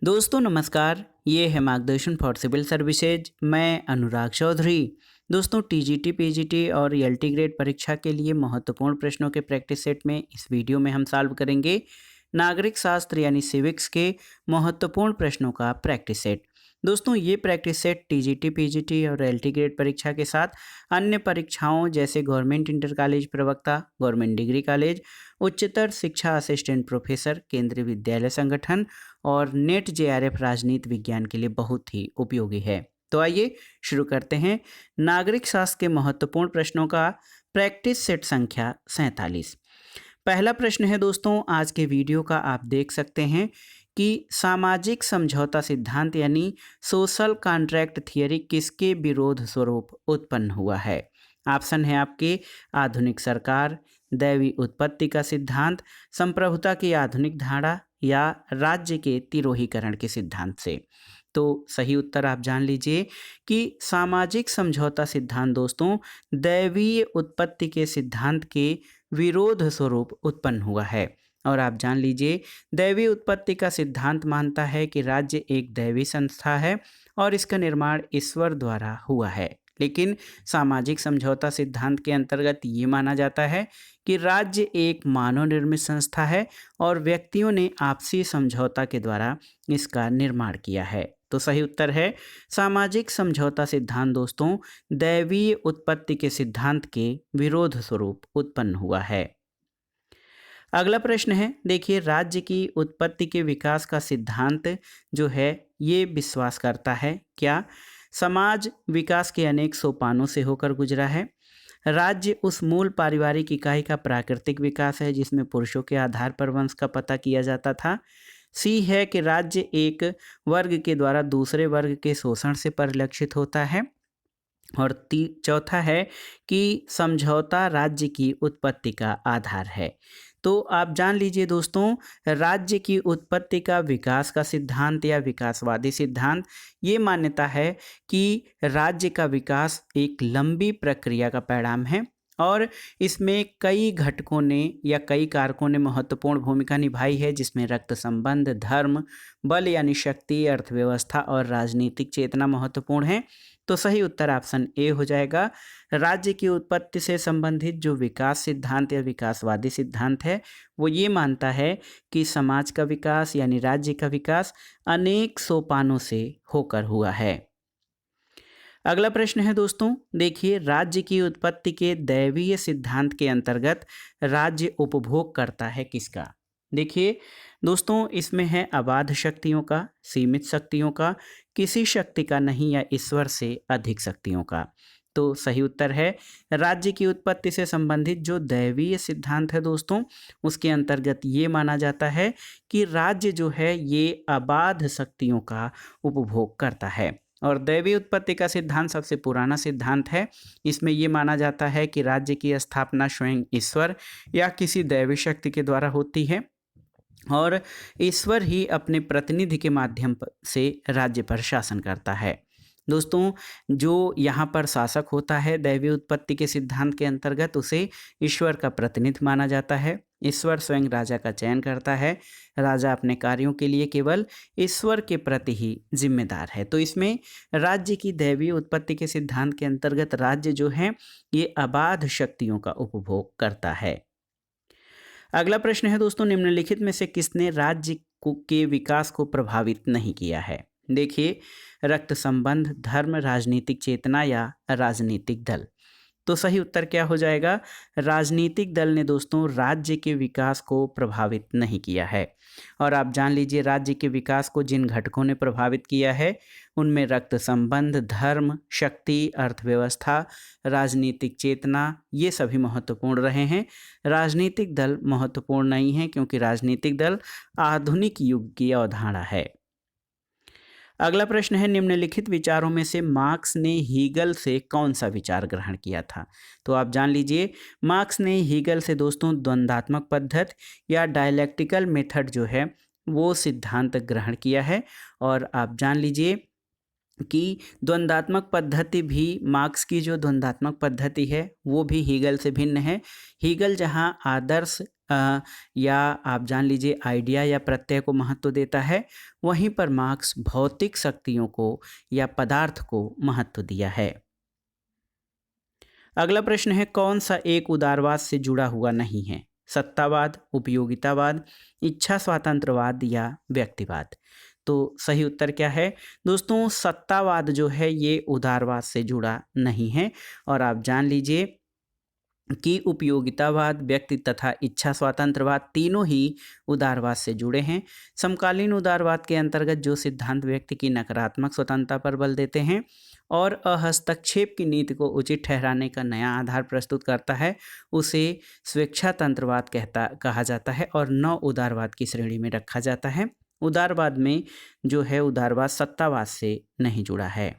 दोस्तों नमस्कार, ये है मार्गदर्शन फॉर सिविल सर्विसेज। मैं अनुराग चौधरी। दोस्तों टीजीटी, पीजीटी और एलटी ग्रेड परीक्षा के लिए महत्वपूर्ण प्रश्नों के प्रैक्टिस सेट में इस वीडियो में हम सॉल्व करेंगे नागरिक शास्त्र यानी सिविक्स के महत्वपूर्ण प्रश्नों का प्रैक्टिस सेट। दोस्तों ये प्रैक्टिस सेट टीजीटी, पीजीटी और एलटी ग्रेड परीक्षा के साथ अन्य परीक्षाओं जैसे गवर्नमेंट इंटर कॉलेज प्रवक्ता, गवर्नमेंट डिग्री कॉलेज, उच्चतर शिक्षा असिस्टेंट प्रोफेसर, केंद्रीय विद्यालय संगठन और नेट जेआरएफ राजनीति विज्ञान के लिए बहुत ही उपयोगी है। तो आइए शुरू करते हैं नागरिक शास्त्र के महत्वपूर्ण प्रश्नों का प्रैक्टिस सेट संख्या 47। पहला प्रश्न है दोस्तों आज के वीडियो का, आप देख सकते हैं कि सामाजिक समझौता सिद्धांत यानी सोशल कॉन्ट्रैक्ट थियरी किसके विरोध स्वरूप उत्पन्न हुआ है। ऑप्शन है आपके आधुनिक सरकार, दैवी उत्पत्ति का सिद्धांत, संप्रभुता की आधुनिक धारणा या राज्य के तिरोहीकरण के सिद्धांत से। तो सही उत्तर आप जान लीजिए कि सामाजिक समझौता सिद्धांत दोस्तों दैवीय उत्पत्ति के सिद्धांत के विरोध स्वरूप उत्पन्न हुआ है। और आप जान लीजिए दैवी उत्पत्ति का सिद्धांत मानता है कि राज्य एक दैवी संस्था है और इसका निर्माण ईश्वर द्वारा हुआ है। लेकिन सामाजिक समझौता सिद्धांत के अंतर्गत ये माना जाता है कि राज्य एक मानव निर्मित संस्था है और व्यक्तियों ने आपसी समझौता के द्वारा इसका निर्माण किया है। तो सही उत्तर है सामाजिक समझौता सिद्धांत दोस्तों दैवीय उत्पत्ति के सिद्धांत के विरोध स्वरूप उत्पन्न हुआ है। अगला प्रश्न है, देखिए राज्य की उत्पत्ति के विकास का सिद्धांत जो है ये विश्वास करता है क्या समाज विकास के अनेक सोपानों से होकर गुजरा है। राज्य उस मूल पारिवारिक इकाई का प्राकृतिक विकास है जिसमें पुरुषों के आधार पर वंश का पता किया जाता था। सी है कि राज्य एक वर्ग के द्वारा दूसरे वर्ग के शोषण से परिलक्षित होता है। और चौथा है कि समझौता राज्य की उत्पत्ति का आधार है। तो आप जान लीजिए दोस्तों राज्य की उत्पत्ति का विकास का सिद्धांत या विकासवादी सिद्धांत ये मान्यता है कि राज्य का विकास एक लंबी प्रक्रिया का परिणाम है और इसमें कई घटकों ने या कई कारकों ने महत्वपूर्ण भूमिका निभाई है, जिसमें रक्त संबंध, धर्म, बल यानी शक्ति, अर्थव्यवस्था और राजनीतिक चेतना महत्वपूर्ण है। तो सही उत्तर ऑप्शन ए हो जाएगा। राज्य की उत्पत्ति से संबंधित जो विकास सिद्धांत या विकासवादी सिद्धांत है वो ये मानता है कि समाज का विकास यानी राज्य का विकास अनेक सोपानों से होकर हुआ है। अगला प्रश्न है दोस्तों, देखिए राज्य की उत्पत्ति के दैवीय सिद्धांत के अंतर्गत राज्य उपभोग करता है किसका। देखिए दोस्तों इसमें है अबाध शक्तियों का, सीमित शक्तियों का, किसी शक्ति का नहीं या ईश्वर से अधिक शक्तियों का। तो सही उत्तर है राज्य की उत्पत्ति से संबंधित जो दैवीय सिद्धांत है दोस्तों उसके अंतर्गत ये माना जाता है कि राज्य जो है ये अबाध शक्तियों का उपभोग करता है। और दैवीय उत्पत्ति का सिद्धांत सबसे पुराना सिद्धांत है। इसमें ये माना जाता है कि राज्य की स्थापना स्वयं ईश्वर या किसी दैवी शक्ति के द्वारा होती है और ईश्वर ही अपने प्रतिनिधि के माध्यम से राज्य पर शासन करता है। दोस्तों जो यहाँ पर शासक होता है दैवीय उत्पत्ति के सिद्धांत के अंतर्गत उसे ईश्वर का प्रतिनिधि माना जाता है। ईश्वर स्वयं राजा का चयन करता है। राजा अपने कार्यों के लिए केवल ईश्वर के प्रति ही जिम्मेदार है। तो इसमें राज्य की दैवीय उत्पत्ति के सिद्धांत के अंतर्गत राज्य जो है ये अबाध शक्तियों का उपभोग करता है। अगला प्रश्न है दोस्तों, निम्नलिखित में से किसने राज्य के विकास को प्रभावित नहीं किया है। देखिए रक्त संबंध, धर्म, राजनीतिक चेतना या राजनीतिक दल। तो सही उत्तर क्या हो जाएगा, राजनीतिक दल ने दोस्तों राज्य के विकास को प्रभावित नहीं किया है। और आप जान लीजिए राज्य के विकास को जिन घटकों ने प्रभावित किया है उनमें रक्त संबंध, धर्म, शक्ति, अर्थव्यवस्था, राजनीतिक चेतना ये सभी महत्वपूर्ण रहे हैं। राजनीतिक दल महत्वपूर्ण नहीं है क्योंकि राजनीतिक दल आधुनिक युग की अवधारणा है। अगला प्रश्न है, निम्नलिखित विचारों में से मार्क्स ने हीगल से कौन सा विचार ग्रहण किया था। तो आप जान लीजिए मार्क्स ने हीगल से दोस्तों द्वंद्वात्मक पद्धति या डायलैक्टिकल मेथड जो है वो सिद्धांत ग्रहण किया है। और आप जान लीजिए कि द्वंद्वात्मक पद्धति भी मार्क्स की जो द्वंद्वात्मक पद्धति है वो भी हीगल से भिन्न है। हीगल जहाँ आदर्श या आप जान लीजिए आइडिया या प्रत्यय को महत्व देता है, वहीं पर मार्क्स भौतिक शक्तियों को या पदार्थ को महत्व दिया है। अगला प्रश्न है, कौन सा एक उदारवाद से जुड़ा हुआ नहीं है? सत्तावाद, उपयोगितावाद, इच्छा स्वातंत्रवाद या व्यक्तिवाद? तो सही उत्तर क्या है दोस्तों? सत्तावाद जो है ये उदारवाद से जुड़ा नहीं है। और आप जान लीजिए कि उपयोगितावाद, व्यक्ति तथा इच्छा स्वातंत्रवाद तीनों ही उदारवाद से जुड़े हैं। समकालीन उदारवाद के अंतर्गत जो सिद्धांत व्यक्ति की नकारात्मक स्वतंत्रता पर बल देते हैं और हस्तक्षेप की नीति को उचित ठहराने का नया आधार प्रस्तुत करता है, उसे स्वेच्छातंत्रवाद कहा जाता है और नव उदारवाद की श्रेणी में रखा जाता है। उदारवाद में जो है उदारवाद सत्तावाद से नहीं जुड़ा है।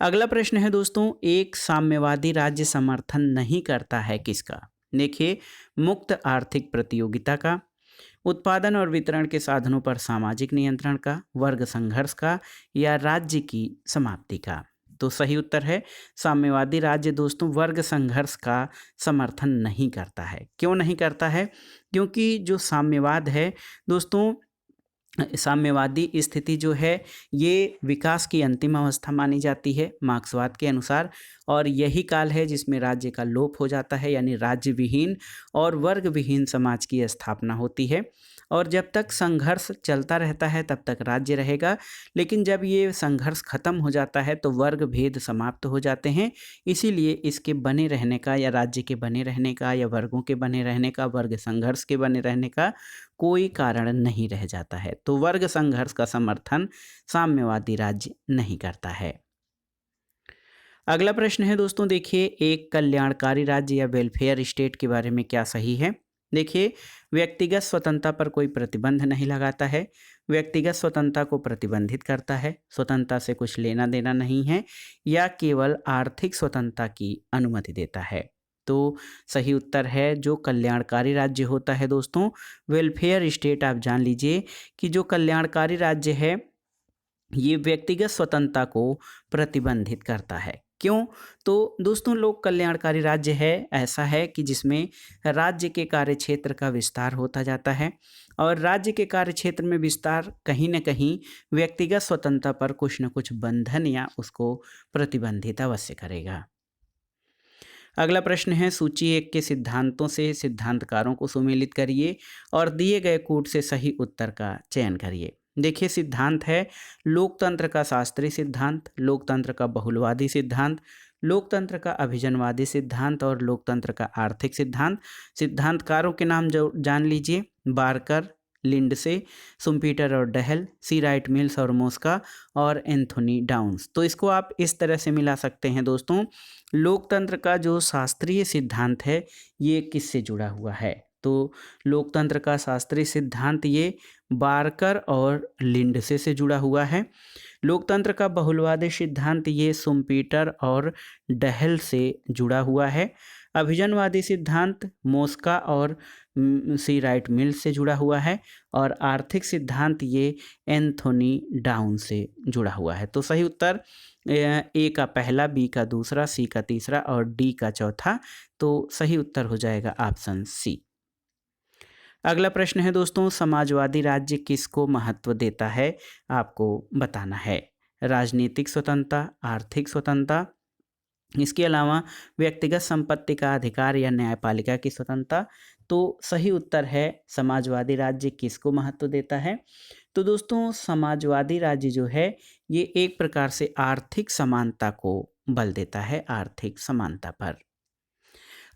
अगला प्रश्न है दोस्तों, एक साम्यवादी राज्य समर्थन नहीं करता है किसका? देखिए, मुक्त आर्थिक प्रतियोगिता का, उत्पादन और वितरण के साधनों पर सामाजिक नियंत्रण का, वर्ग संघर्ष का या राज्य की समाप्ति का? तो सही उत्तर है साम्यवादी राज्य दोस्तों वर्ग संघर्ष का समर्थन नहीं करता है। क्यों नहीं करता है? क्योंकि जो साम्यवाद है दोस्तों, साम्यवादी स्थिति जो है ये विकास की अंतिम अवस्था मानी जाती है मार्क्सवाद के अनुसार, और यही काल है जिसमें राज्य का लोप हो जाता है, यानी राज्य विहीन और वर्ग विहीन समाज की स्थापना होती है। और जब तक संघर्ष चलता रहता है तब तक राज्य रहेगा, लेकिन जब ये संघर्ष खत्म हो जाता है तो वर्ग भेद समाप्त हो जाते हैं। इसीलिए इसके बने रहने का या राज्य के बने रहने का या वर्गों के बने रहने का, वर्ग संघर्ष के बने रहने का कोई कारण नहीं रह जाता है। तो वर्ग संघर्ष का समर्थन साम्यवादी राज्य नहीं करता है। अगला प्रश्न है दोस्तों, देखिए, एक कल्याणकारी राज्य या वेलफेयर स्टेट के बारे में क्या सही है? देखिए, व्यक्तिगत स्वतंत्रता पर कोई प्रतिबंध नहीं लगाता है, व्यक्तिगत स्वतंत्रता को प्रतिबंधित करता है, स्वतंत्रता से कुछ लेना देना नहीं है, या केवल आर्थिक स्वतंत्रता की अनुमति देता है? तो सही उत्तर है जो कल्याणकारी राज्य होता है दोस्तों, वेलफेयर स्टेट। आप जान लीजिए कि जो कल्याणकारी राज्य है ये व्यक्तिगत स्वतंत्रता को प्रतिबंधित करता है। क्यों? तो दोस्तों लोक कल्याणकारी राज्य है ऐसा है कि जिसमें राज्य के कार्यक्षेत्र का विस्तार होता जाता है, और राज्य के कार्यक्षेत्र में विस्तार कहीं न कहीं व्यक्तिगत स्वतंत्रता पर कुछ न कुछ बंधन या उसको प्रतिबंधित अवश्य करेगा। अगला प्रश्न है, सूची 1 के सिद्धांतों से सिद्धांतकारों को सुमेलित करिए और दिए गए कूट से सही उत्तर का चयन करिए। देखिए, सिद्धांत है लोकतंत्र का शास्त्रीय सिद्धांत, लोकतंत्र का बहुलवादी सिद्धांत, लोकतंत्र का अभिजनवादी सिद्धांत और लोकतंत्र का आर्थिक सिद्धांत। सिद्धांतकारों के नाम जो जान लीजिए, बारकर, लिंडसे, सुम्पीटर और डहल, सी राइट मिल्स और मोस्का और एंथोनी डाउन्स। तो इसको आप इस तरह से मिला सकते हैं दोस्तों, लोकतंत्र का जो शास्त्रीय सिद्धांत है ये किससे जुड़ा हुआ है? तो लोकतंत्र का शास्त्रीय सिद्धांत ये बारकर और लिंडसे से जुड़ा हुआ है। लोकतंत्र का बहुलवादी सिद्धांत ये सुम्पीटर और डहल से जुड़ा हुआ है। अभिजनवादी सिद्धांत मोस्का और सी राइट मिल्स से जुड़ा हुआ है, और आर्थिक सिद्धांत ये एंथोनी डाउन से जुड़ा हुआ है। तो सही उत्तर ए का पहला, बी का दूसरा, सी का तीसरा और डी का चौथा। तो सही उत्तर हो जाएगा ऑप्शन सी। अगला प्रश्न है दोस्तों, समाजवादी राज्य किसको महत्व देता है? आपको बताना है। राजनीतिक स्वतंत्रता, आर्थिक स्वतंत्रता, इसके अलावा व्यक्तिगत संपत्ति का अधिकार या न्यायपालिका की स्वतंत्रता। तो सही उत्तर है समाजवादी राज्य किसको महत्व देता है? तो दोस्तों समाजवादी राज्य जो है ये एक प्रकार से आर्थिक समानता को बल देता है, आर्थिक समानता पर।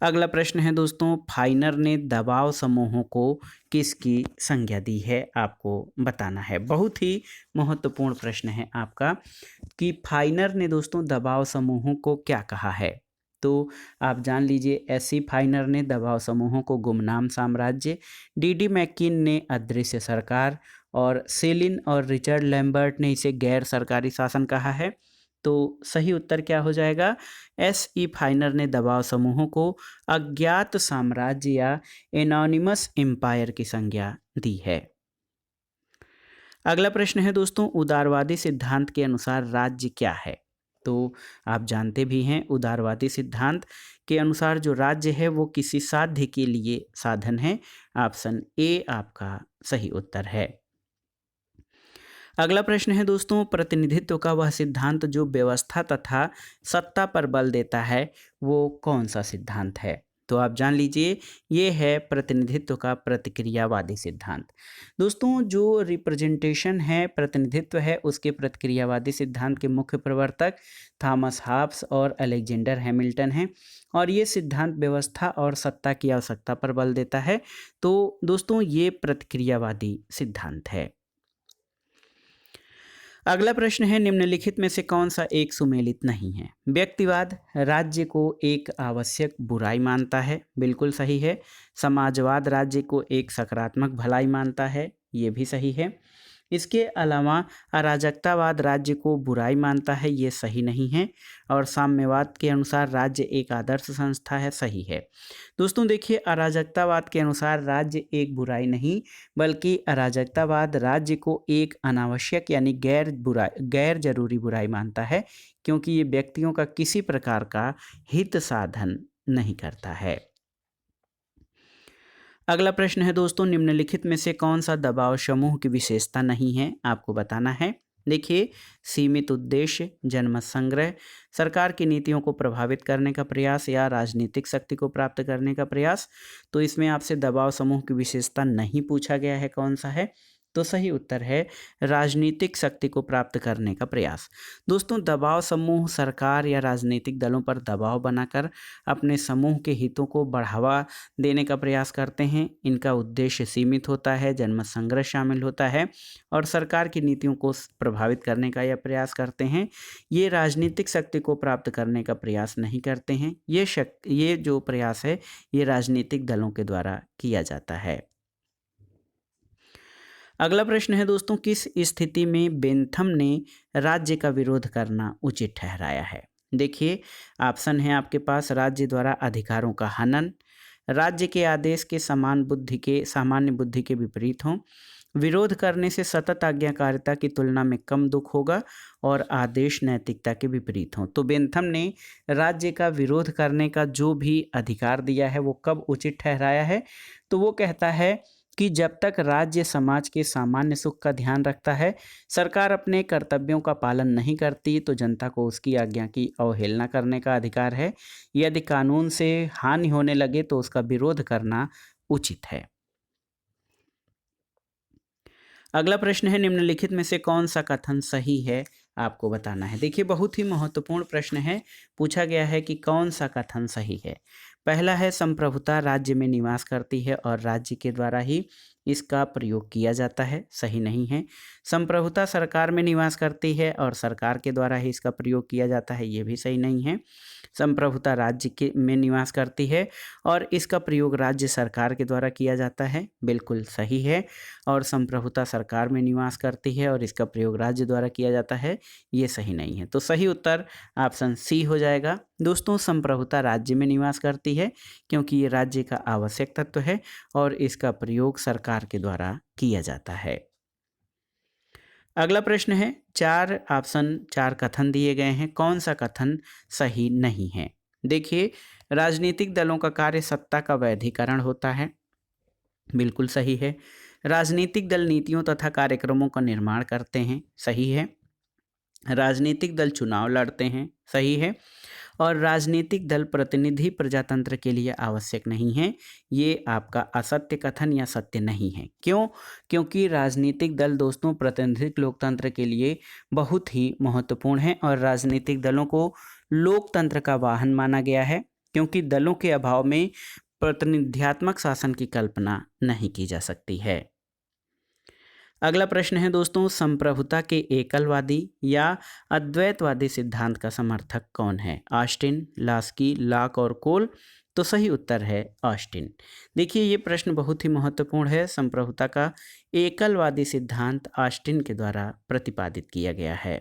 अगला प्रश्न है दोस्तों, फाइनर ने दबाव समूहों को किसकी संज्ञा दी है? आपको बताना है। बहुत ही महत्वपूर्ण प्रश्न है आपका कि फाइनर ने दोस्तों दबाव समूहों को क्या कहा है? तो आप जान लीजिए, एसी फाइनर ने दबाव समूहों को गुमनाम साम्राज्य, डीडी मैकिन ने अदृश्य सरकार, और सेलिन और रिचर्ड लैम्बर्ट ने इसे गैर सरकारी शासन कहा है। तो सही उत्तर क्या हो जाएगा? एस ई फाइनर ने दबाव समूहों को अज्ञात साम्राज्य या एनोनिमस एम्पायर की संज्ञा दी है। अगला प्रश्न है दोस्तों, उदारवादी सिद्धांत के अनुसार राज्य क्या है? तो आप जानते भी हैं उदारवादी सिद्धांत के अनुसार जो राज्य है वो किसी साध्य के लिए साधन है। ऑप्शन ए आपका सही उत्तर है। अगला प्रश्न है दोस्तों, प्रतिनिधित्व का वह सिद्धांत जो व्यवस्था तथा सत्ता पर बल देता है वो कौन सा सिद्धांत है? तो आप जान लीजिए, ये है प्रतिनिधित्व का प्रतिक्रियावादी सिद्धांत। दोस्तों जो रिप्रेजेंटेशन है, प्रतिनिधित्व है, उसके प्रतिक्रियावादी सिद्धांत के मुख्य प्रवर्तक थॉमस हॉब्स और अलेक्जेंडर हैमिल्टन हैं और ये सिद्धांत व्यवस्था और सत्ता की आवश्यकता पर बल देता है। तो दोस्तों ये प्रतिक्रियावादी सिद्धांत है। अगला प्रश्न है, निम्नलिखित में से कौन सा एक सुमेलित नहीं है? व्यक्तिवाद राज्य को एक आवश्यक बुराई मानता है, बिल्कुल सही है। समाजवाद राज्य को एक सकारात्मक भलाई मानता है, ये भी सही है। इसके अलावा अराजकतावाद राज्य को बुराई मानता है, ये सही नहीं है। और साम्यवाद के अनुसार राज्य एक आदर्श संस्था है, सही है। दोस्तों देखिए, अराजकतावाद के अनुसार राज्य एक बुराई नहीं बल्कि अराजकतावाद राज्य को एक अनावश्यक यानी गैर जरूरी बुराई मानता है, क्योंकि ये व्यक्तियों का किसी प्रकार का हित साधन नहीं करता है। अगला प्रश्न है दोस्तों, निम्नलिखित में से कौन सा दबाव समूह की विशेषता नहीं है? आपको बताना है। देखिए, सीमित उद्देश्य, जनमत संग्रह, सरकार की नीतियों को प्रभावित करने का प्रयास या राजनीतिक शक्ति को प्राप्त करने का प्रयास। तो इसमें आपसे दबाव समूह की विशेषता नहीं पूछा गया है, कौन सा है? तो सही उत्तर है राजनीतिक शक्ति को प्राप्त करने का प्रयास। दोस्तों दबाव समूह सरकार या राजनीतिक दलों पर दबाव बनाकर अपने समूह के हितों को बढ़ावा देने का प्रयास करते हैं। इनका उद्देश्य सीमित होता है, जनमत संग्रह शामिल होता है और सरकार की नीतियों को प्रभावित करने का यह प्रयास करते हैं। ये राजनीतिक शक्ति को प्राप्त करने का प्रयास नहीं करते हैं। ये जो प्रयास है ये राजनीतिक दलों के द्वारा किया जाता है। अगला प्रश्न है दोस्तों, किस स्थिति में बेंथम ने राज्य का विरोध करना उचित ठहराया है? देखिए, ऑप्शन है आपके पास, राज्य द्वारा अधिकारों का हनन, राज्य के आदेश के सामान्य बुद्धि के विपरीत हों, विरोध करने से सतत आज्ञाकारिता की तुलना में कम दुख होगा और आदेश नैतिकता के विपरीत हों। तो बेंथम ने राज्य का विरोध करने का जो भी अधिकार दिया है वो कब उचित ठहराया है? तो वो कहता है कि जब तक राज्य समाज के सामान्य सुख का ध्यान रखता है, सरकार अपने कर्तव्यों का पालन नहीं करती तो जनता को उसकी आज्ञा की अवहेलना करने का अधिकार है। यदि कानून से हानि होने लगे तो उसका विरोध करना उचित है। अगला प्रश्न है, निम्नलिखित में से कौन सा कथन सही है? आपको बताना है। देखिए, बहुत ही महत्वपूर्ण प्रश्न है। पूछा गया है कि कौन सा कथन सही है। पहला है, संप्रभुता राज्य में निवास करती है और राज्य के द्वारा ही इसका प्रयोग किया जाता है, सही नहीं है। संप्रभुता सरकार में निवास करती है और सरकार के द्वारा ही इसका प्रयोग किया जाता है, ये भी सही नहीं है। संप्रभुता राज्य में निवास करती है और इसका प्रयोग राज्य सरकार के द्वारा किया जाता है, बिल्कुल सही है। और संप्रभुता सरकार में निवास करती है और इसका प्रयोग राज्य द्वारा किया जाता है, ये सही नहीं है। तो सही उत्तर ऑप्शन सी हो जाएगा। दोस्तों संप्रभुता राज्य में निवास करती है क्योंकि ये राज्य का आवश्यक तत्व है और इसका प्रयोग सरकार के द्वारा किया जाता है। अगला प्रश्न है, चार कथन दिए गए हैं, कौन सा कथन सही नहीं है? देखिए, राजनीतिक दलों का कार्य सत्ता का वैधीकरण होता है, बिल्कुल सही है। राजनीतिक दल नीतियों तथा कार्यक्रमों का निर्माण करते हैं, सही है। राजनीतिक दल चुनाव लड़ते हैं, सही है। और राजनीतिक दल प्रतिनिधि प्रजातंत्र के लिए आवश्यक नहीं है, ये आपका असत्य कथन या सत्य नहीं है। क्यों? क्योंकि राजनीतिक दल दोस्तों प्रातिनिधिक लोकतंत्र के लिए बहुत ही महत्वपूर्ण है और राजनीतिक दलों को लोकतंत्र का वाहन माना गया है, क्योंकि दलों के अभाव में प्रतिनिध्यात्मक शासन की कल्पना नहीं की जा सकती है। अगला प्रश्न है दोस्तों, संप्रभुता के एकलवादी या अद्वैतवादी सिद्धांत का समर्थक कौन है? ऑस्टिन, लास्की, लॉक और कोल। तो सही उत्तर है ऑस्टिन। देखिए, ये प्रश्न बहुत ही महत्वपूर्ण है। संप्रभुता का एकलवादी सिद्धांत ऑस्टिन के द्वारा प्रतिपादित किया गया है।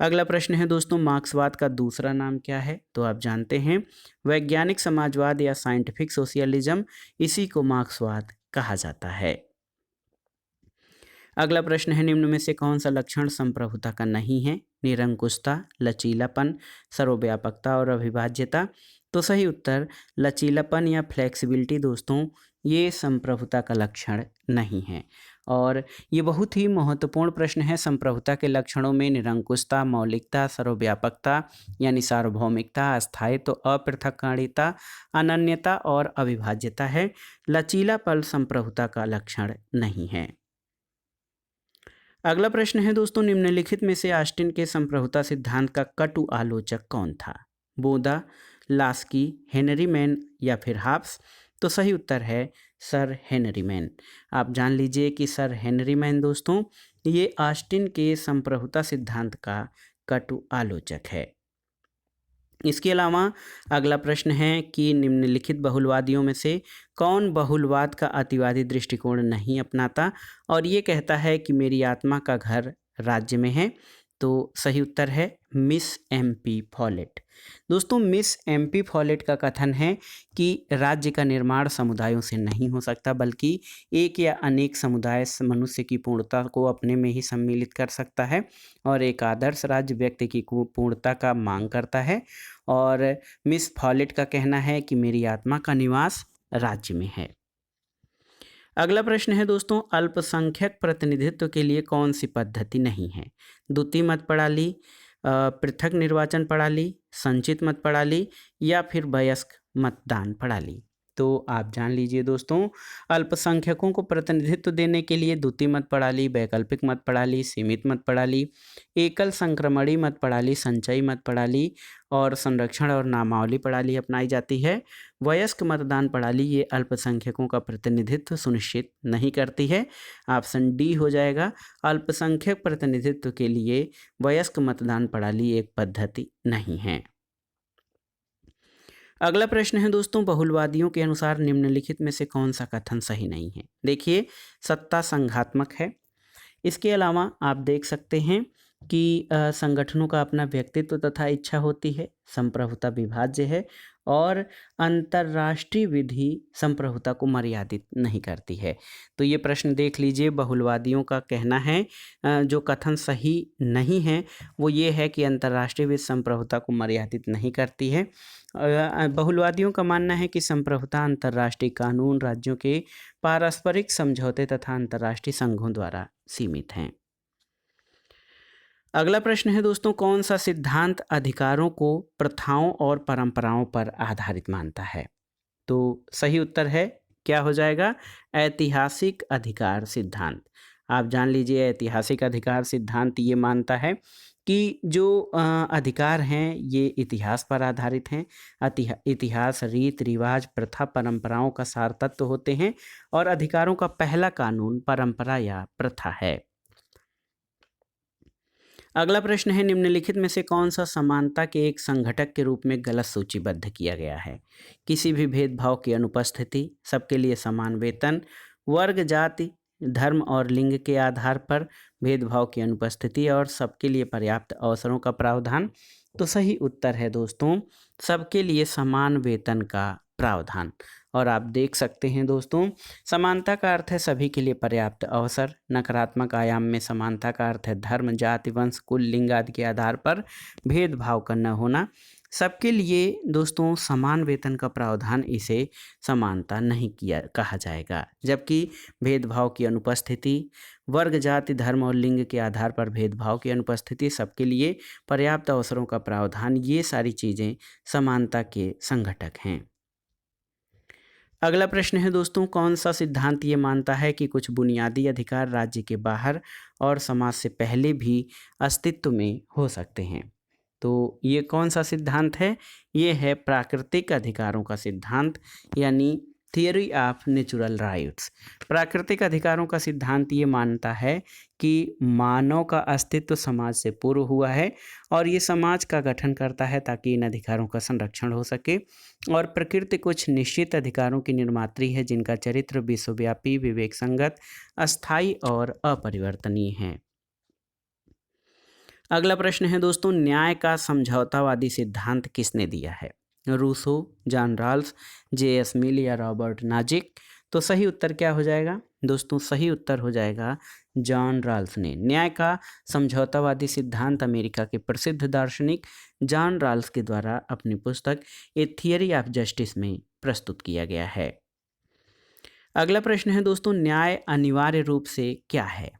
अगला प्रश्न है दोस्तों, मार्क्सवाद का दूसरा नाम क्या है? तो आप जानते हैं, वैज्ञानिक समाजवाद या साइंटिफिक सोशलिज्म, इसी को मार्क्सवाद कहा जाता है। अगला प्रश्न है, निम्न में से कौन सा लक्षण संप्रभुता का नहीं है? निरंकुशता, लचीलापन, सर्वव्यापकता और अविभाज्यता। तो सही उत्तर लचीलापन या फ्लेक्सिबिलिटी दोस्तों ये संप्रभुता का लक्षण नहीं है। और ये बहुत ही महत्वपूर्ण प्रश्न है। संप्रभुता के लक्षणों में निरंकुशता, मौलिकता, सर्वव्यापकता यानी सार्वभौमिकता, अस्थायित्व, अपृथक्कारिता, अनन्यता और अविभाज्यता है। लचीलापन संप्रभुता का लक्षण नहीं है। अगला प्रश्न है दोस्तों, निम्नलिखित में से ऑस्टिन के संप्रभुता सिद्धांत का कटु आलोचक कौन था? बोदा, लास्की, हेनरी मैन या फिर हाब्स। तो सही उत्तर है सर हेनरी मैन। आप जान लीजिए कि सर हेनरी मैन दोस्तों ये ऑस्टिन के संप्रभुता सिद्धांत का कटु आलोचक है। इसके अलावा अगला प्रश्न है कि निम्नलिखित बहुलवादियों में से कौन बहुलवाद का अतिवादी दृष्टिकोण नहीं अपनाता और ये कहता है कि मेरी आत्मा का घर राज्य में है? तो सही उत्तर है मिस एमपी फॉलेट। दोस्तों मिस एमपी फॉलेट का कथन है कि राज्य का निर्माण समुदायों से नहीं हो सकता बल्कि एक या अनेक समुदाय मनुष्य की पूर्णता को अपने में ही सम्मिलित कर सकता है और एक आदर्श राज्य व्यक्ति की पूर्णता का मांग करता है। और मिस फॉलेट का कहना है कि मेरी आत्मा का निवास राज्य में है। अगला प्रश्न है दोस्तों, अल्पसंख्यक प्रतिनिधित्व के लिए कौन सी पद्धति नहीं है? द्वितीय मत प्रणाली, पृथक निर्वाचन प्रणाली, संचित मत प्रणाली या फिर वयस्क मतदान प्रणाली। तो आप जान लीजिए दोस्तों, अल्पसंख्यकों को प्रतिनिधित्व देने के लिए द्वितीय मत प्रणाली, वैकल्पिक मत प्रणाली, सीमित मत प्रणाली, एकल संक्रमणी मत प्रणाली, संचयी मत प्रणाली और संरक्षण और नामावली प्रणाली अपनाई जाती है। वयस्क मतदान प्रणाली ये अल्पसंख्यकों का प्रतिनिधित्व सुनिश्चित नहीं करती है। ऑप्शन डी हो जाएगा। अल्पसंख्यक प्रतिनिधित्व के लिए वयस्क मतदान प्रणाली एक पद्धति नहीं है। अगला प्रश्न है दोस्तों, बहुलवादियों के अनुसार निम्नलिखित में से कौन सा कथन सही नहीं है? देखिए, सत्ता संघात्मक है। इसके अलावा आप देख सकते हैं कि संगठनों का अपना व्यक्तित्व तथा इच्छा होती है, संप्रभुता विभाज्य है और अंतर्राष्ट्रीय विधि संप्रभुता को मर्यादित नहीं करती है। तो ये प्रश्न देख लीजिए, बहुलवादियों का कहना है जो कथन सही नहीं है वो ये है कि अंतर्राष्ट्रीय विधि संप्रभुता को मर्यादित नहीं करती है। बहुलवादियों का मानना है कि संप्रभुता अंतर्राष्ट्रीय कानून, राज्यों के पारस्परिक समझौते तथा अंतर्राष्ट्रीय संघों द्वारा सीमित हैं। अगला प्रश्न है दोस्तों, कौन सा सिद्धांत अधिकारों को प्रथाओं और परंपराओं पर आधारित मानता है? तो सही उत्तर है, क्या हो जाएगा? ऐतिहासिक अधिकार सिद्धांत। आप जान लीजिए, ऐतिहासिक अधिकार सिद्धांत ये मानता है कि जो अधिकार हैं ये इतिहास पर आधारित हैं। इतिहास रीत रिवाज, प्रथा, परंपराओं का सार तत्व होते हैं और अधिकारों का पहला कानून परंपरा या प्रथा है। अगला प्रश्न है, निम्नलिखित में से कौन सा समानता के एक संघटक के रूप में गलत सूचीबद्ध किया गया है? किसी भी भेदभाव की अनुपस्थिति, सबके लिए समान वेतन, वर्ग, जाति, धर्म और लिंग के आधार पर भेदभाव की अनुपस्थिति और सबके लिए पर्याप्त अवसरों का प्रावधान। तो सही उत्तर है दोस्तों, सबके लिए समान वेतन का प्रावधान। और आप देख सकते हैं दोस्तों, समानता का अर्थ है सभी के लिए पर्याप्त अवसर। नकारात्मक आयाम में समानता का अर्थ है धर्म, जाति, वंश, कुल, लिंग आदि के आधार पर भेदभाव का न होना। सबके लिए दोस्तों समान वेतन का प्रावधान इसे समानता नहीं किया कहा जाएगा। जबकि भेदभाव की अनुपस्थिति, वर्ग, जाति, धर्म और लिंग के आधार पर भेदभाव की अनुपस्थिति, सबके लिए पर्याप्त अवसरों का प्रावधान, ये सारी चीज़ें समानता के संघटक हैं। अगला प्रश्न है दोस्तों, कौन सा सिद्धांत ये मानता है कि कुछ बुनियादी अधिकार राज्य के बाहर और समाज से पहले भी अस्तित्व में हो सकते हैं? तो ये कौन सा सिद्धांत है? ये है प्राकृतिक अधिकारों का सिद्धांत यानी थियरी ऑफ नेचुरल राइट्स। प्राकृतिक अधिकारों का सिद्धांत ये मानता है कि मानव का अस्तित्व समाज से पूर्व हुआ है और ये समाज का गठन करता है ताकि इन अधिकारों का संरक्षण हो सके। और प्रकृति कुछ निश्चित अधिकारों की निर्मात्री है जिनका चरित्र विश्वव्यापी, विवेक संगत, अस्थायी और अपरिवर्तनीय है। अगला प्रश्न है दोस्तों, न्याय का समझौतावादी सिद्धांत किसने दिया है? Rousseau, John Rawls, J S. Mill या रॉबर्ट नाजिक। तो सही उत्तर क्या हो जाएगा दोस्तों? सही उत्तर हो जाएगा जॉन राल्फ ने। न्याय का समझौतावादी सिद्धांत अमेरिका के प्रसिद्ध दार्शनिक जॉन राल्फ के द्वारा अपनी पुस्तक ए थियरी ऑफ जस्टिस में प्रस्तुत किया गया है। अगला प्रश्न है दोस्तों, न्याय अनिवार्य रूप से क्या है?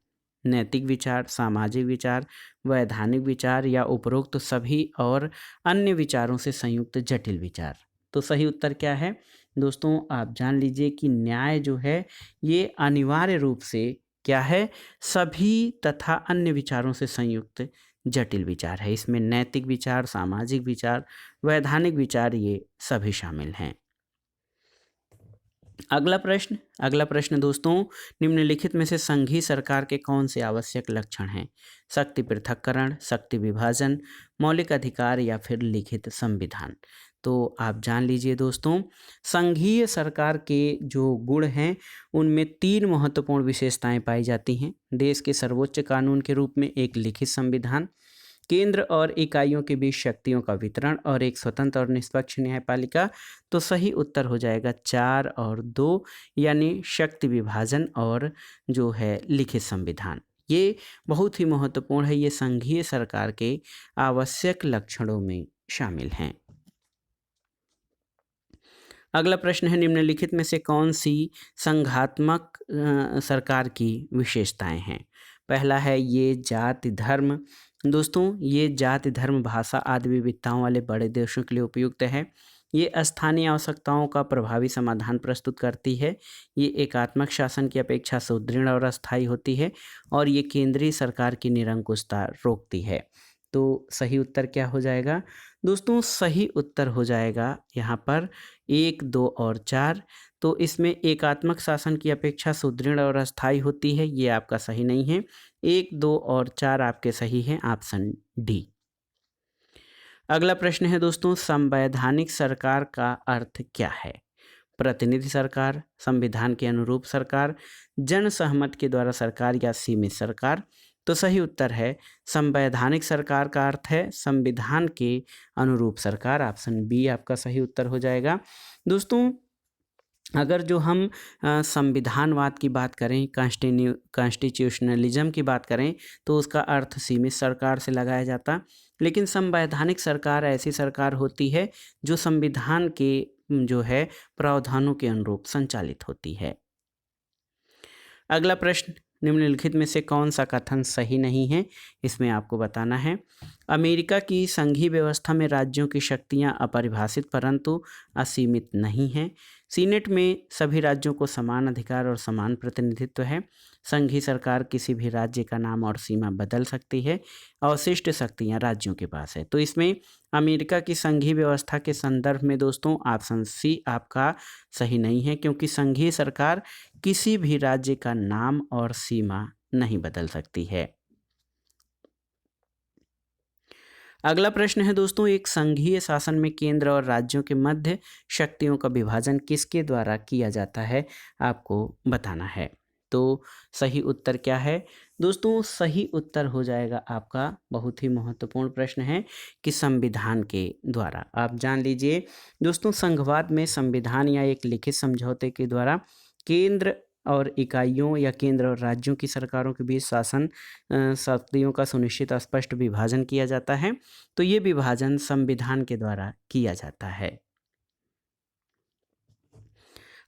नैतिक विचार, सामाजिक विचार, वैधानिक विचार या उपरोक्त सभी और अन्य विचारों से संयुक्त जटिल विचार। तो सही उत्तर क्या है दोस्तों? आप जान लीजिए कि न्याय जो है ये अनिवार्य रूप से क्या है? सभी तथा अन्य विचारों से संयुक्त जटिल विचार है। इसमें नैतिक विचार, सामाजिक विचार, वैधानिक विचार ये सभी शामिल हैं। अगला प्रश्न दोस्तों, निम्नलिखित में से संघीय सरकार के कौन से आवश्यक लक्षण हैं? शक्ति पृथक्करण, शक्ति विभाजन, मौलिक अधिकार या फिर लिखित संविधान। तो आप जान लीजिए दोस्तों, संघीय सरकार के जो गुण हैं उनमें 3 महत्वपूर्ण विशेषताएं पाई जाती हैं। देश के सर्वोच्च कानून के रूप में एक लिखित संविधान, केंद्र और इकाइयों के बीच शक्तियों का वितरण और एक स्वतंत्र और निष्पक्ष न्यायपालिका। तो सही उत्तर हो जाएगा 4 और 2, यानी शक्ति विभाजन और जो है लिखित संविधान। ये बहुत ही महत्वपूर्ण है, ये संघीय सरकार के आवश्यक लक्षणों में शामिल हैं। अगला प्रश्न है, निम्नलिखित में से कौन सी संघात्मक सरकार की विशेषताएं हैं? पहला है ये जाति धर्म। दोस्तों ये जाति धर्म, भाषा आदि विविधताओं वाले बड़े देशों के लिए उपयुक्त है। ये स्थानीय आवश्यकताओं का प्रभावी समाधान प्रस्तुत करती है। ये एकात्मक शासन की अपेक्षा सुदृढ़ और अस्थायी होती है और ये केंद्रीय सरकार की निरंकुशता रोकती है। तो सही उत्तर क्या हो जाएगा दोस्तों? सही उत्तर हो जाएगा यहाँ पर 1, 2 और 4। तो इसमें एकात्मक शासन की अपेक्षा सुदृढ़ और अस्थायी होती है, ये आपका सही नहीं है। 1, 2 और 4 आपके सही हैं, ऑप्शन डी। अगला प्रश्न है दोस्तों, संवैधानिक सरकार का अर्थ क्या है? प्रतिनिधि सरकार, संविधान के अनुरूप सरकार, जन सहमति के द्वारा सरकार या सीमित सरकार। तो सही उत्तर है संवैधानिक सरकार का अर्थ है संविधान के अनुरूप सरकार, ऑप्शन बी आपका सही उत्तर हो जाएगा। दोस्तों अगर जो हम संविधानवाद की बात करें, कॉन्स्टिट्यूशनलिज्म की बात करें, तो उसका अर्थ सीमित सरकार से लगाया जाता, लेकिन संवैधानिक सरकार ऐसी सरकार होती है जो संविधान के जो है प्रावधानों के अनुरूप संचालित होती है। अगला प्रश्न, निम्नलिखित में से कौन सा कथन सही नहीं है? इसमें आपको बताना है। अमेरिका की संघीय व्यवस्था में राज्यों की शक्तियां अपरिभाषित परंतु असीमित नहीं हैं। सीनेट में सभी राज्यों को समान अधिकार और समान प्रतिनिधित्व है। संघीय सरकार किसी भी राज्य का नाम और सीमा बदल सकती है। अवशिष्ट शक्तियां राज्यों के पास है। तो इसमें अमेरिका की संघीय व्यवस्था के संदर्भ में दोस्तों ऑप्शन सी आपका सही नहीं है, क्योंकि संघीय सरकार किसी भी राज्य का नाम और सीमा नहीं बदल सकती है। अगला प्रश्न है दोस्तों, एक संघीय शासन में केंद्र और राज्यों के मध्य शक्तियों का विभाजन किसके द्वारा किया जाता है? आपको बताना है। तो सही उत्तर क्या है दोस्तों? सही उत्तर हो जाएगा आपका, बहुत ही महत्वपूर्ण प्रश्न है, कि संविधान के द्वारा। आप जान लीजिए दोस्तों, संघवाद में संविधान या एक लिखित समझौते के द्वारा केंद्र और इकाइयों या केंद्र और राज्यों की सरकारों के बीच शासन शक्तियों का सुनिश्चित स्पष्ट विभाजन किया जाता है। तो ये विभाजन संविधान के द्वारा किया जाता है।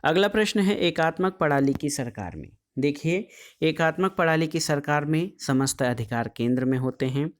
अगला प्रश्न है, एकात्मक प्रणाली की सरकार में। देखिए, एकात्मक प्रणाली की सरकार में समस्त अधिकार केंद्र में होते हैं।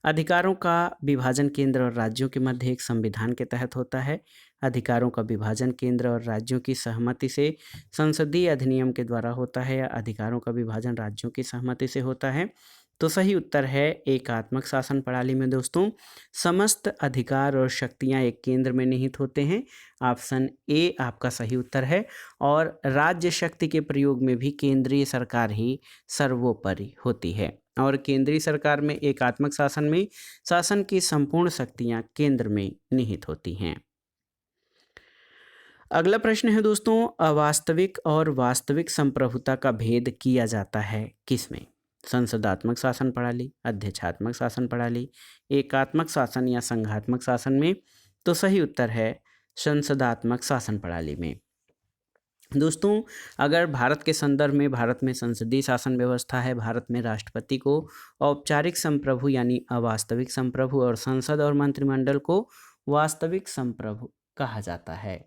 अधिकारों का विभाजन केंद्र और राज्यों के मध्य एक संविधान के तहत होता है। अधिकारों का विभाजन केंद्र और राज्यों की सहमति से संसदीय अधिनियम के द्वारा होता है, या अधिकारों का विभाजन राज्यों की सहमति से होता है। तो सही उत्तर है एकात्मक शासन प्रणाली में दोस्तों समस्त अधिकार और शक्तियां एक केंद्र में निहित होते हैं। ऑप्शन ए आपका सही उत्तर है। और राज्य शक्ति के प्रयोग में भी केंद्रीय सरकार ही सर्वोपरि होती है, और केंद्रीय सरकार में एकात्मक शासन में शासन की संपूर्ण शक्तियां केंद्र में निहित होती हैं। अगला प्रश्न है दोस्तों, अवास्तविक और वास्तविक संप्रभुता का भेद किया जाता है किसमें? संसदात्मक शासन प्रणाली, अध्यक्षात्मक शासन प्रणाली, एकात्मक शासन या संघात्मक शासन में? तो सही उत्तर है संसदात्मक शासन प्रणाली में। दोस्तों, अगर भारत के संदर्भ में भारत में संसदीय शासन व्यवस्था है, भारत में राष्ट्रपति को औपचारिक संप्रभु यानी अवास्तविक संप्रभु और संसद और मंत्रिमंडल को वास्तविक संप्रभु कहा जाता है।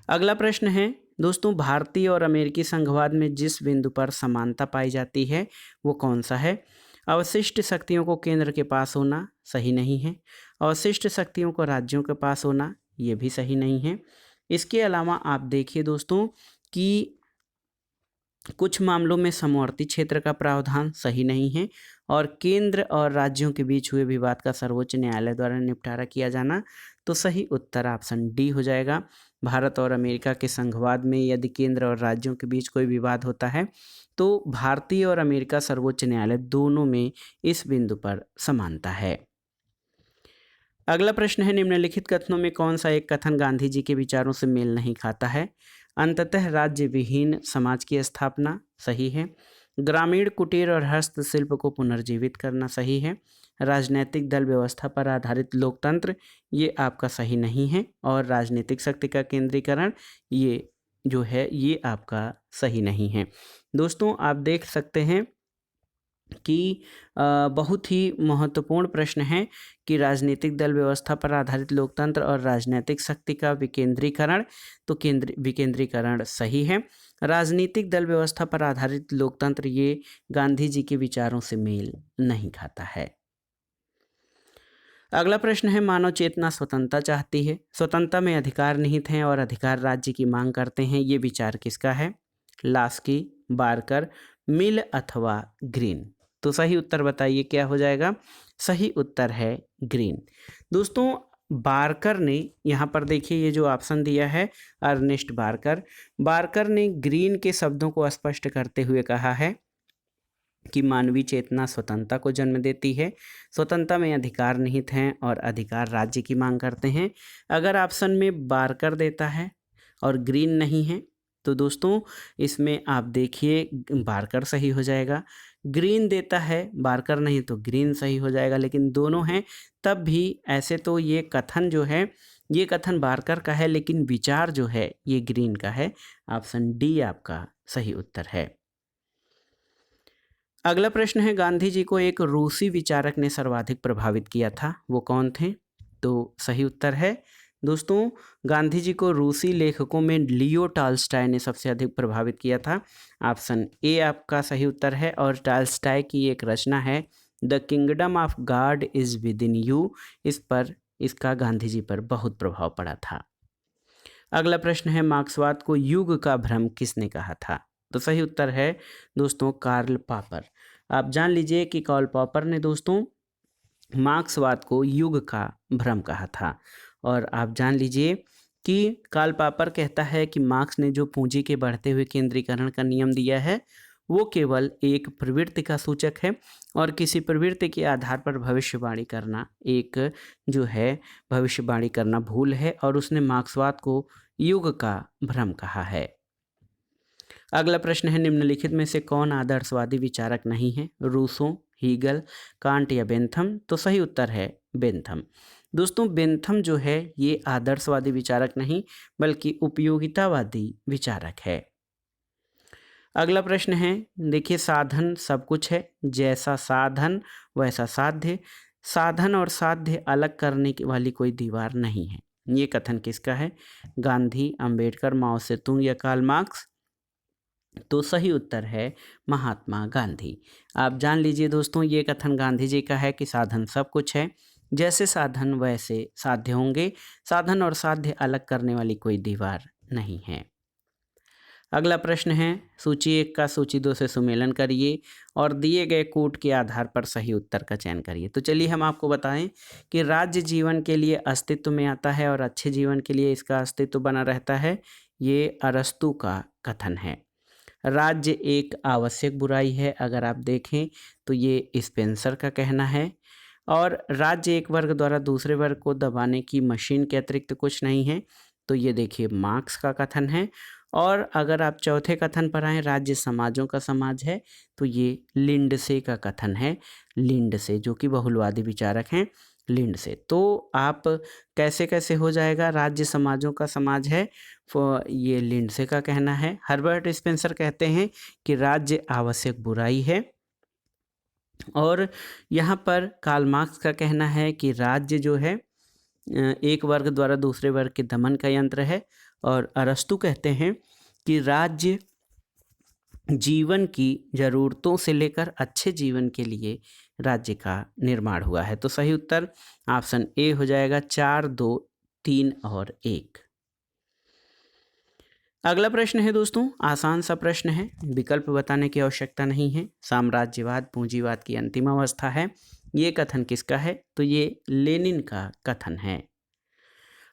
अगला प्रश्न है दोस्तों, भारतीय और अमेरिकी संघवाद में जिस बिंदु पर समानता पाई जाती है वो कौन सा है? अवशिष्ट शक्तियों को केंद्र के पास होना सही नहीं है। अवशिष्ट शक्तियों को राज्यों के पास होना ये भी सही नहीं है। इसके अलावा आप देखिए दोस्तों कि कुछ मामलों में समवर्ती क्षेत्र का प्रावधान सही नहीं है और केंद्र और राज्यों के बीच हुए विवाद का सर्वोच्च न्यायालय द्वारा निपटारा किया जाना, तो सही उत्तर ऑप्शन डी हो जाएगा। भारत और अमेरिका के संघवाद में यदि केंद्र और राज्यों के बीच कोई विवाद होता है तो भारतीय और अमेरिका सर्वोच्च न्यायालय दोनों में इस बिंदु पर समानता है। अगला प्रश्न है, निम्नलिखित कथनों में कौन सा एक कथन गांधी जी के विचारों से मेल नहीं खाता है? अंततः राज्य विहीन समाज की स्थापना सही है। ग्रामीण कुटीर और हस्तशिल्प को पुनर्जीवित करना सही है। राजनीतिक दल व्यवस्था पर आधारित लोकतंत्र ये आपका सही नहीं है और राजनीतिक शक्ति का केंद्रीकरण ये जो है ये आपका सही नहीं है। दोस्तों, आप देख सकते हैं कि बहुत ही महत्वपूर्ण प्रश्न है कि राजनीतिक दल व्यवस्था पर आधारित लोकतंत्र और राजनीतिक शक्ति का विकेंद्रीकरण, तो विकेंद्रीकरण सही है। राजनीतिक दल व्यवस्था पर आधारित लोकतंत्र ये गांधी जी के विचारों से मेल नहीं खाता है। अगला प्रश्न है, मानव चेतना स्वतंत्रता चाहती है, स्वतंत्रता में अधिकार निहित हैं और अधिकार राज्य की मांग करते हैं, ये विचार किसका है? लास्की, बारकर, मिल अथवा ग्रीन? तो सही उत्तर बताइए क्या हो जाएगा? सही उत्तर है ग्रीन। दोस्तों, बारकर ने यहाँ पर देखिए ये जो ऑप्शन दिया है अर्नेस्ट बारकर ने ग्रीन के शब्दों को स्पष्ट करते हुए कहा है कि मानवीय चेतना स्वतंत्रता को जन्म देती है, स्वतंत्रता में अधिकार निहित हैं और अधिकार राज्य की मांग करते हैं। अगर ऑप्शन में बारकर देता है और ग्रीन नहीं है तो दोस्तों इसमें आप देखिए बारकर सही हो जाएगा। ग्रीन देता है बारकर नहीं तो ग्रीन सही हो जाएगा, लेकिन दोनों हैं तब भी ऐसे तो ये कथन जो है ये कथन बारकर का है लेकिन विचार जो है ये ग्रीन का है। ऑप्शन डी आपका सही उत्तर है। अगला प्रश्न है, गांधी जी को एक रूसी विचारक ने सर्वाधिक प्रभावित किया था, वो कौन थे? तो सही उत्तर है दोस्तों, गांधी जी को रूसी लेखकों में लियो टॉल्स्टॉय ने सबसे अधिक प्रभावित किया था। ऑप्शन ए आपका सही उत्तर है और टॉल्स्टॉय की एक रचना है the kingdom of God is with in you, इस पर इसका गांधी जी पर बहुत प्रभाव पड़ा था। अगला प्रश्न है, मार्क्सवाद को युग का भ्रम किसने कहा था? तो सही उत्तर है दोस्तों कार्ल पॉपर। आप जान लीजिए कि कार्ल पॉपर ने दोस्तों मार्क्सवाद को युग का भ्रम कहा था और आप जान लीजिए कि कार्ल पॉपर कहता है कि मार्क्स ने जो पूंजी के बढ़ते हुए केंद्रीकरण का नियम दिया है वो केवल एक प्रवृत्ति का सूचक है और किसी प्रवृत्ति के आधार पर भविष्यवाणी करना एक जो है भविष्यवाणी करना भूल है और उसने मार्क्सवाद को युग का भ्रम कहा है। अगला प्रश्न है, निम्नलिखित में से कौन आदर्शवादी विचारक नहीं है? रूसो, हीगल, कांट या बेंथम? तो सही उत्तर है बेंथम। दोस्तों, बेंथम जो है ये आदर्शवादी विचारक नहीं बल्कि उपयोगितावादी विचारक है। अगला प्रश्न है, देखिए साधन सब कुछ है, जैसा साधन वैसा साध्य, साधन और साध्य अलग करने वाली कोई दीवार नहीं है, ये कथन किसका है? गांधी, अंबेडकर, माओ सेतुंग या कार्ल मार्क्स? तो सही उत्तर है महात्मा गांधी। आप जान लीजिए दोस्तों ये कथन गांधी जी का है कि साधन सब कुछ है, जैसे साधन वैसे साध्य होंगे, साधन और साध्य अलग करने वाली कोई दीवार नहीं है। अगला प्रश्न है, सूची 1 का सूची 2 से सुमेलन करिए और दिए गए कोट के आधार पर सही उत्तर का चयन करिए। तो चलिए हम आपको बताएं कि राज्य जीवन के लिए अस्तित्व में आता है और अच्छे जीवन के लिए इसका अस्तित्व बना रहता है, ये अरस्तू का कथन है। राज्य एक आवश्यक बुराई है, अगर आप देखें तो ये स्पेंसर का कहना है और राज्य एक वर्ग द्वारा दूसरे वर्ग को दबाने की मशीन के अतिरिक्त कुछ नहीं है, तो ये देखिए मार्क्स का कथन है। और अगर आप चौथे कथन पर आएँ, राज्य समाजों का समाज है, तो ये लिंडसे का कथन है, लिंडसे जो कि बहुलवादी विचारक हैं। लिंड से। तो आप कैसे कैसे हो जाएगा, राज्य समाजों का समाज है, ये लिंड से का कहना है। हर्बर्ट स्पेंसर कहते हैं कि राज्य आवश्यक बुराई है, और यहाँ पर कार्ल मार्क्स का कहना है कि राज्य जो है एक वर्ग द्वारा दूसरे वर्ग के दमन का यंत्र है, और अरस्तु कहते हैं कि राज्य जीवन की ज़रूरतों से लेकर अच्छे जीवन के लिए राज्य का निर्माण हुआ है। तो सही उत्तर ऑप्शन ए हो जाएगा, 4, 2, 3 और 1। अगला प्रश्न है दोस्तों, आसान सा प्रश्न है, विकल्प बताने की आवश्यकता नहीं है। साम्राज्यवाद पूंजीवाद की अंतिम अवस्था है, ये कथन किसका है? तो ये लेनिन का कथन है।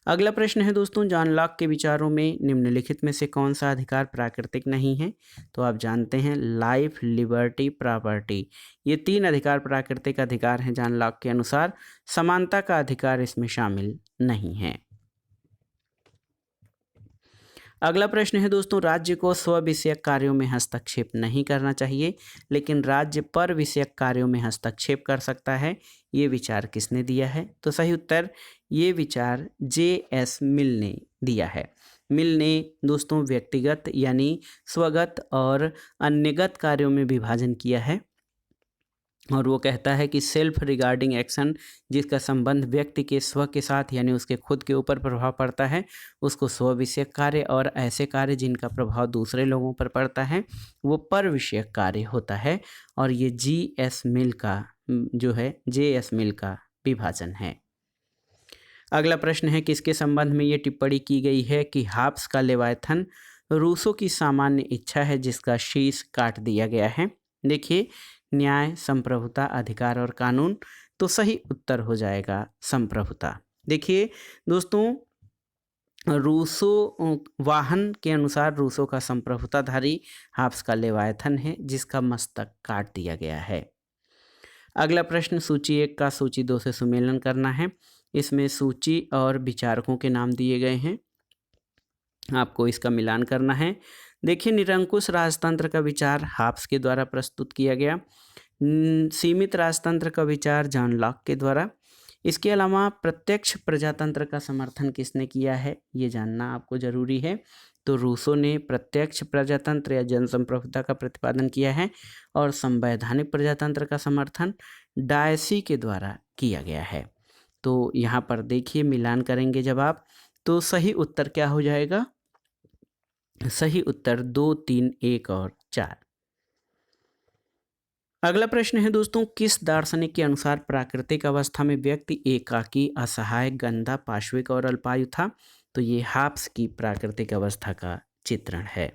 अगला प्रश्न है दोस्तों, जॉन लॉक के विचारों में निम्नलिखित में से कौन सा अधिकार प्राकृतिक नहीं है? तो आप जानते हैं लाइफ, लिबर्टी, प्रॉपर्टी, ये 3 अधिकार प्राकृतिक अधिकार हैं जॉन लॉक के अनुसार। समानता का अधिकार इसमें शामिल नहीं है। अगला प्रश्न है दोस्तों, राज्य को स्व विषयक कार्यों में हस्तक्षेप नहीं करना चाहिए, लेकिन राज्य पर विषयक कार्यों में हस्तक्षेप कर सकता है, ये विचार किसने दिया है? तो सही उत्तर ये विचार J.S. मिल ने दिया है। मिल ने दोस्तों व्यक्तिगत यानी स्वगत और अन्यगत कार्यों में विभाजन किया है, और वो कहता है कि सेल्फ रिगार्डिंग एक्शन, जिसका संबंध व्यक्ति के स्व के साथ यानी उसके खुद के ऊपर प्रभाव पड़ता है, उसको स्व विषयक कार्य, और ऐसे कार्य जिनका प्रभाव दूसरे लोगों पर पड़ता है वो पर विषयक कार्य होता है। और ये J.S. मिल का जो है J.S. मिल का विभाजन है। अगला प्रश्न है, किसके संबंध में ये टिप्पणी की गई है कि हाब्स का लेवायथन रूसों की सामान्य इच्छा है जिसका शीश काट दिया गया है? देखिए, न्याय, संप्रभुता, अधिकार और कानून। तो सही उत्तर हो जाएगा संप्रभुता। देखिए दोस्तों, रूसो वाहन के अनुसार रूसों का संप्रभुताधारी हाब्स का लेवायथन है जिसका मस्तक काट दिया गया है। अगला प्रश्न, सूची 1 का सूची 2 से सुमेलन करना है। इसमें सूची और विचारकों के नाम दिए गए हैं, आपको इसका मिलान करना है। देखिए, निरंकुश राजतंत्र का विचार हाब्स के द्वारा प्रस्तुत किया गया। सीमित राजतंत्र का विचार जॉन लॉक के द्वारा। इसके अलावा प्रत्यक्ष प्रजातंत्र का समर्थन किसने किया है, ये जानना आपको जरूरी है। तो रूसो ने प्रत्यक्ष प्रजातंत्र या जनसंप्रभुता का प्रतिपादन किया है, और संवैधानिक प्रजातंत्र का समर्थन डायसी के द्वारा किया गया है। तो यहाँ पर देखिए, मिलान करेंगे जब आप, तो सही उत्तर क्या हो जाएगा? सही उत्तर 2, 3, 1 और 4। अगला प्रश्न है दोस्तों, किस दार्शनिक के अनुसार प्राकृतिक अवस्था में व्यक्ति एकाकी, असहाय, गंदा, पाशविक और अल्पायु था? तो ये हाब्स की प्राकृतिक अवस्था का चित्रण है।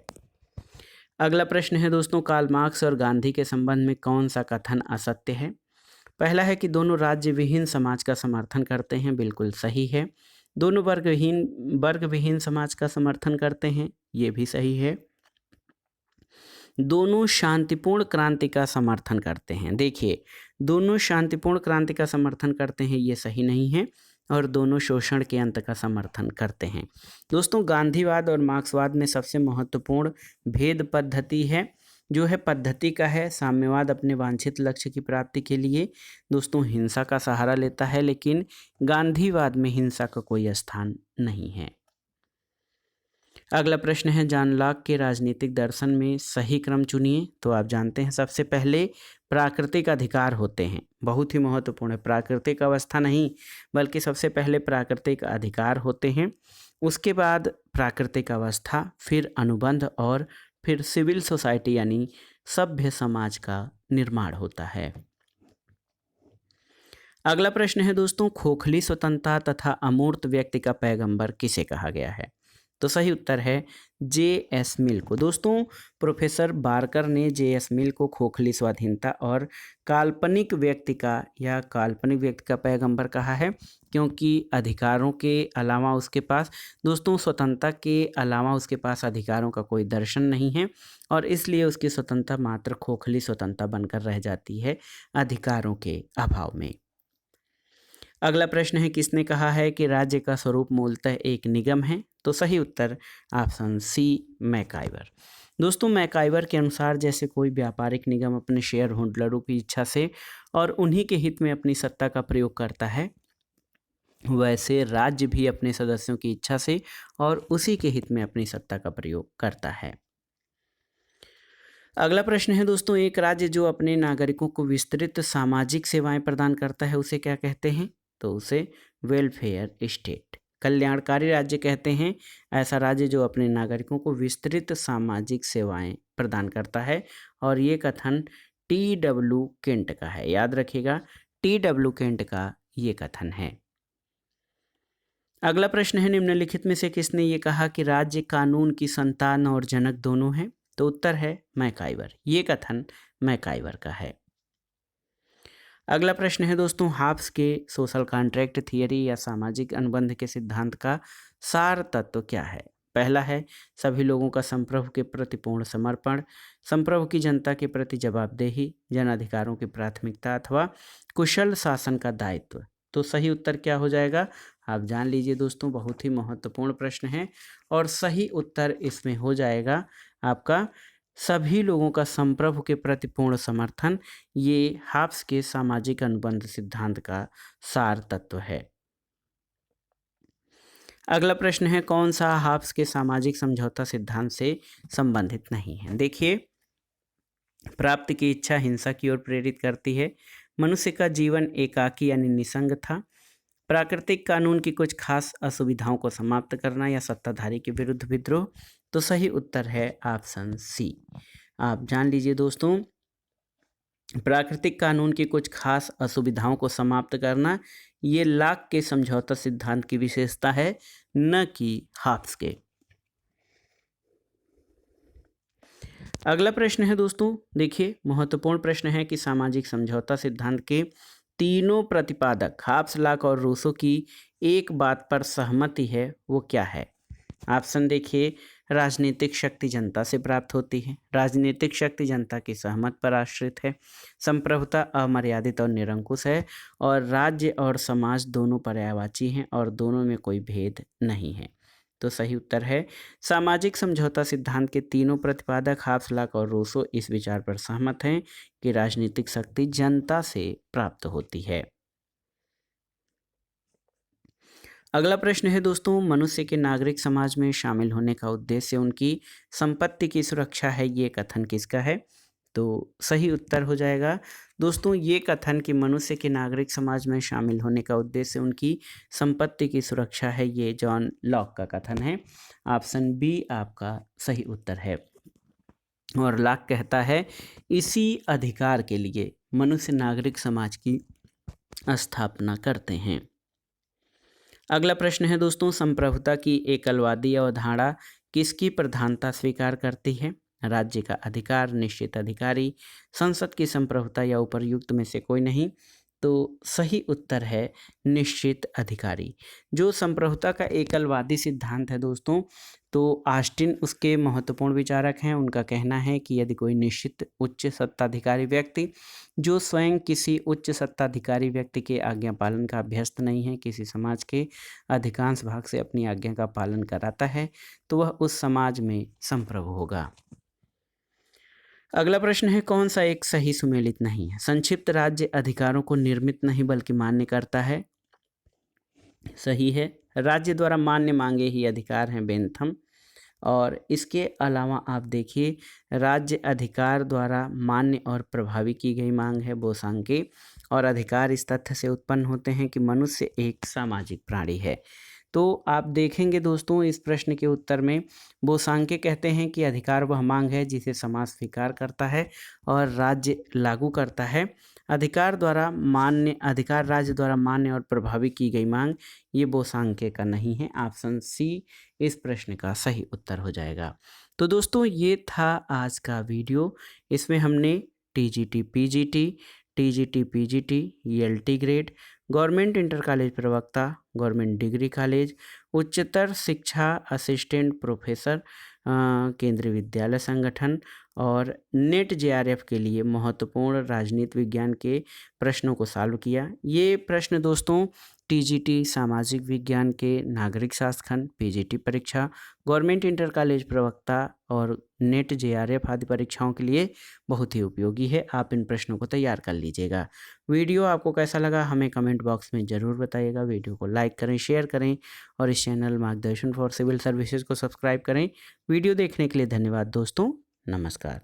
अगला प्रश्न है दोस्तों, कार्ल मार्क्स और गांधी के संबंध में कौन सा कथन असत्य है? पहला है कि दोनों राज्य विहीन समाज का समर्थन करते हैं, बिल्कुल सही है। दोनों वर्ग विहीन समाज का समर्थन करते हैं, ये भी सही है। दोनों शांतिपूर्ण क्रांति का समर्थन करते हैं। देखिए, दोनों शांतिपूर्ण क्रांति का समर्थन करते हैं, ये सही नहीं है। और दोनों शोषण के अंत का समर्थन करते हैं। दोस्तों, गांधीवाद और मार्क्सवाद में सबसे महत्वपूर्ण भेद पद्धति है, जो है पद्धति का है। साम्यवाद अपने वांछित लक्ष्य की प्राप्ति के लिए दोस्तों हिंसा का सहारा लेता है, लेकिन गांधीवाद में हिंसा का कोई स्थान नहीं है। अगला प्रश्न है, जॉन लॉक के राजनीतिक दर्शन में सही क्रम चुनिए। तो आप जानते हैं सबसे पहले प्राकृतिक अधिकार होते हैं, बहुत ही महत्वपूर्ण है। प्राकृतिक अवस्था नहीं, बल्कि सबसे पहले प्राकृतिक अधिकार होते हैं, उसके बाद प्राकृतिक अवस्था, फिर अनुबंध, और फिर सिविल सोसाइटी यानी सभ्य समाज का निर्माण होता है। अगला प्रश्न है दोस्तों, खोखली स्वतंत्रता तथा अमूर्त व्यक्ति का पैगंबर किसे कहा गया है? तो सही उत्तर है J.S. मिल को। दोस्तों, प्रोफेसर बार्कर ने J.S. मिल को खोखली स्वाधीनता और काल्पनिक व्यक्ति का पैगंबर कहा है, क्योंकि अधिकारों के अलावा उसके पास दोस्तों स्वतंत्रता के अलावा उसके पास अधिकारों का कोई दर्शन नहीं है, और इसलिए उसकी स्वतंत्रता मात्र खोखली स्वतंत्रता बनकर रह जाती है अधिकारों के अभाव में। अगला प्रश्न है, किसने कहा है कि राज्य का स्वरूप मूलतः एक निगम है? तो सही उत्तर ऑप्शन सी, मैकाइवर। दोस्तों, मैकाइवर के अनुसार जैसे कोई व्यापारिक निगम अपने शेयर होल्डरों की इच्छा से और उन्हीं के हित में अपनी सत्ता का प्रयोग करता है, वैसे राज्य भी अपने सदस्यों की इच्छा से और उसी के हित में अपनी सत्ता का प्रयोग करता है। अगला प्रश्न है दोस्तों, एक राज्य जो अपने नागरिकों को विस्तृत सामाजिक सेवाएं प्रदान करता है उसे क्या कहते हैं? तो उसे वेलफेयर स्टेट, कल्याणकारी राज्य कहते हैं ऐसा राज्य जो अपने नागरिकों को विस्तृत सामाजिक सेवाएं प्रदान करता है। और ये कथन टी.डब्ल्यू. केंट का है, याद रखिएगा, टी.डब्ल्यू. केंट का ये कथन है। अगला प्रश्न है, निम्नलिखित में से किसने ये कहा कि राज्य कानून की संतान और जनक दोनों हैं? तो उत्तर है मैकाइवर, ये कथन मैकाइवर का है। अगला प्रश्न है दोस्तों, हाब्स के सोशल कॉन्ट्रैक्ट थियरी या सामाजिक अनुबंध के सिद्धांत का सार तत्व क्या है? पहला है सभी लोगों का संप्रभु के प्रति पूर्ण समर्पण, संप्रभु की जनता के प्रति जवाबदेही, जन अधिकारों की प्राथमिकता अथवा कुशल शासन का दायित्व। तो सही उत्तर क्या हो जाएगा? आप जान लीजिए दोस्तों, बहुत ही महत्वपूर्ण प्रश्न है और सही उत्तर इसमें हो जाएगा आपका सभी लोगों का संप्रभु के प्रति पूर्ण समर्थन। ये हाब्स के सामाजिक अनुबंध सिद्धांत का सार तत्व है। अगला प्रश्न है, कौन सा हाब्स के सामाजिक समझौता सिद्धांत से संबंधित नहीं है? देखिए, प्राप्ति की इच्छा हिंसा की ओर प्रेरित करती है, मनुष्य का जीवन एकाकी यानी निसंग था, प्राकृतिक कानून की कुछ खास असुविधाओं को समाप्त करना या सत्ताधारी के विरुद्ध विद्रोह। तो सही उत्तर है ऑप्शन सी। आप जान लीजिए दोस्तों, प्राकृतिक कानून की कुछ खास असुविधाओं को समाप्त करना ये लॉक के समझौता सिद्धांत की विशेषता है, न कि हाब्स के। अगला प्रश्न है दोस्तों, देखिए महत्वपूर्ण प्रश्न है कि सामाजिक समझौता सिद्धांत के तीनों प्रतिपादक हाब्स, लॉक और रूसो की एक बात पर सहमति है, वो क्या है? ऑप्शन देखिए, राजनीतिक शक्ति जनता से प्राप्त होती है, राजनीतिक शक्ति जनता की सहमत पर आश्रित है, संप्रभुता अमर्यादित और निरंकुश है, और राज्य और समाज दोनों पर्यायवाची हैं और दोनों में कोई भेद नहीं है। तो सही उत्तर है सामाजिक समझौता सिद्धांत के तीनों प्रतिपादक हाब्स, लॉक और रूसो इस विचार पर सहमत हैं कि राजनीतिक शक्ति जनता से प्राप्त होती है। अगला प्रश्न है दोस्तों, मनुष्य के नागरिक समाज में शामिल होने का उद्देश्य उनकी संपत्ति की सुरक्षा है, ये कथन किसका है? तो सही उत्तर हो जाएगा दोस्तों, ये कथन कि मनुष्य के नागरिक समाज में शामिल होने का उद्देश्य उनकी संपत्ति की सुरक्षा है, ये जॉन लॉक का कथन है। ऑप्शन बी आपका सही उत्तर है। और लॉक कहता है इसी अधिकार के लिए मनुष्य नागरिक समाज की स्थापना करते हैं। अगला प्रश्न है दोस्तों, संप्रभुता की एकलवादी अवधारणा किसकी प्रधानता स्वीकार करती है? राज्य का अधिकार, निश्चित अधिकारी, संसद की संप्रभुता या उपर्युक्त में से कोई नहीं। तो सही उत्तर है निश्चित अधिकारी। जो संप्रभुता का एकलवादी सिद्धांत है दोस्तों, तो ऑस्टिन उसके महत्वपूर्ण विचारक हैं। उनका कहना है कि यदि कोई निश्चित उच्च सत्ताधिकारी व्यक्ति जो स्वयं किसी उच्च सत्ताधिकारी व्यक्ति के आज्ञा पालन का अभ्यस्त नहीं है, किसी समाज के अधिकांश भाग से अपनी आज्ञा का पालन कराता है, तो वह उस समाज में संप्रभु होगा। अगला प्रश्न है, कौन सा एक सही सुमेलित नहीं है? संक्षिप्त राज्य अधिकारों को निर्मित नहीं बल्कि मान्य करता है। सही है, राज्य द्वारा मान्य मांगे ही अधिकार हैं बेनथम। और इसके अलावा आप देखिए, राज्य अधिकार द्वारा मान्य और प्रभावी की गई मांग है बोसांके। और अधिकार इस तथ्य से उत्पन्न होते हैं कि मनुष्य एक सामाजिक प्राणी है। तो आप देखेंगे दोस्तों, इस प्रश्न के उत्तर में बोसांके कहते हैं कि अधिकार वह मांग है जिसे समाज स्वीकार करता है और राज्य लागू करता है। अधिकार राज्य द्वारा मान्य और प्रभावी की गई मांग, ये बोसांके का नहीं है। ऑप्शन सी इस प्रश्न का सही उत्तर हो जाएगा। तो दोस्तों, ये था आज का वीडियो। इसमें हमने TGT PGT, TGT PGT, ELT grade, government inter college प्रवक्ता, गवर्नमेंट डिग्री कॉलेज, उच्चतर शिक्षा असिस्टेंट प्रोफेसर, केंद्रीय विद्यालय संगठन और नेट जेआरएफ के लिए महत्वपूर्ण राजनीति विज्ञान के प्रश्नों को सॉल्व किया। ये प्रश्न दोस्तों टीजीटी सामाजिक विज्ञान के नागरिक शास्त्र खंड पीजीटी परीक्षा, गवर्नमेंट इंटर कॉलेज प्रवक्ता और नेट जेआरएफ आदि परीक्षाओं के लिए बहुत ही उपयोगी है। आप इन प्रश्नों को तैयार कर लीजिएगा। वीडियो आपको कैसा लगा हमें कमेंट बॉक्स में ज़रूर बताइएगा। वीडियो को लाइक करें, शेयर करें और इस चैनल मार्गदर्शन फॉर सिविल सर्विसेज को सब्सक्राइब करें। वीडियो देखने के लिए धन्यवाद दोस्तों। नमस्कार।